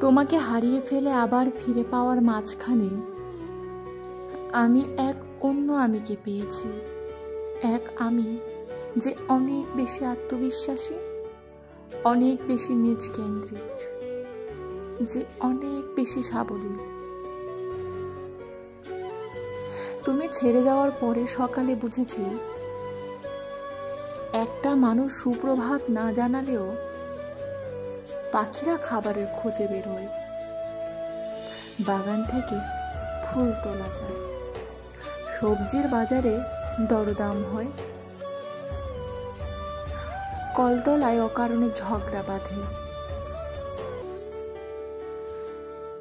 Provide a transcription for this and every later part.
তোমাকে হারিয়ে ফেলে আবার ফিরে পাওয়ার মাঝখানে আমি এক অন্য আমিকে পেয়েছি। এক আমি যে অনেক বেশি আত্মবিশ্বাসী, অনেক বেশি নিজ কেন্দ্রিক, যে অনেক বেশি সাবলীল। তুমি ছেড়ে যাওয়ার পরে সকালে বুঝেছি একটা মানুষ সুপ্রভাত না জানালেও পাখিরা খাবারের খোঁজে বের হয়, বাগান থেকে ফুল তোলা যায়, সবজির বাজারে দরদাম হয়, কলতলায় অকারণে ঝগড়া বাঁধে।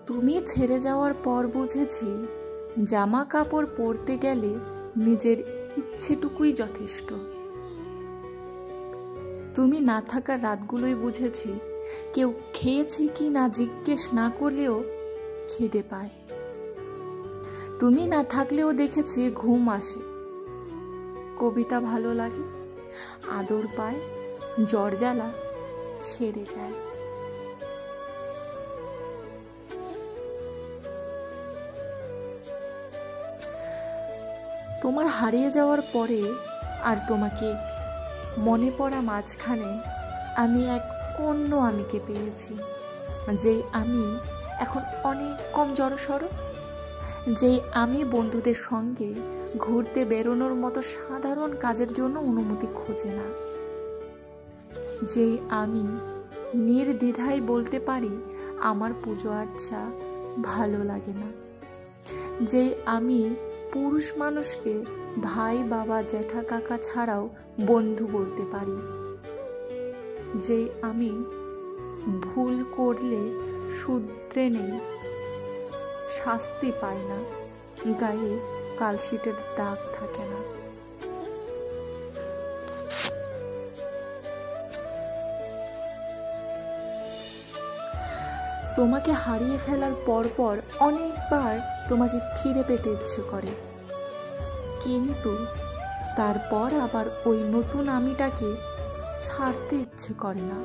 তুমি ছেড়ে যাওয়ার পর বুঝেছি জামা কাপড় পরতে গেলে নিজের ইচ্ছেটুকুই যথেষ্ট। তুমি না থাকার রাতগুলোই বুঝেছি কেউ খেয়েছে কি না জিজ্ঞেস না করলেও খিদে পায়। তুমি না থাকলেও দেখেছি ঘুম আসে, কবিতা ভালো লাগে, আদর পায়, জ্বর জ্বালা সেরে যায়। তোমার হারিয়ে যাওয়ার পরে আর তোমাকে মনে পড়া মাঝখানে আমি এক অন্য আমিকে পেয়েছি, যেই আমি এখন অনেক কম জড়সড়, যেই আমি বন্ধুদের সঙ্গে ঘুরতে বেরোনোর মতো সাধারণ কাজের জন্য অনুমতি খোঁজে না, যেই আমি নির্দ্বিধায় বলতে পারি আমার পুজো আর্চা ভালো লাগে না, যেই আমি পুরুষ মানুষকে ভাই বাবা জ্যাঠা কাকা ছাড়াও বন্ধু বলতে পারি, যে আমি ভুল করলে শুধরে নেই, শাস্তি পাই না, গায়ে কালশিটের দাগ থাকে না। তোমাকে হারিয়ে ফেলার পরপর অনেকবার তোমাকে ফিরে পেতে ইচ্ছে করে, কিন্তু তারপর আবার ওই নতুন আমিটাকে ছাড়তে ইচ্ছে করে না।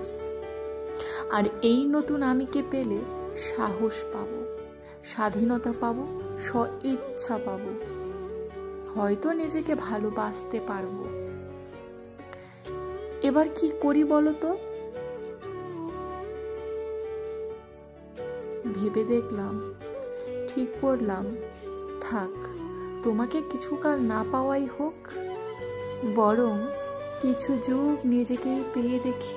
আর এই নতুন আমিকে পেলে সাহস পাবো, স্বাধীনতা পাবো, স্ব-ইচ্ছা পাবো, হয়তো নিজেকে ভালোবাসতে পারবো। এবার কি করি বলো তো? ভেবে দেখলাম, ঠিক করলাম, থাক, তোমাকে কিছুকাল না পাওয়াই হোক, বরং কিছু যুগ নিজেকেই পেয়ে দেখি।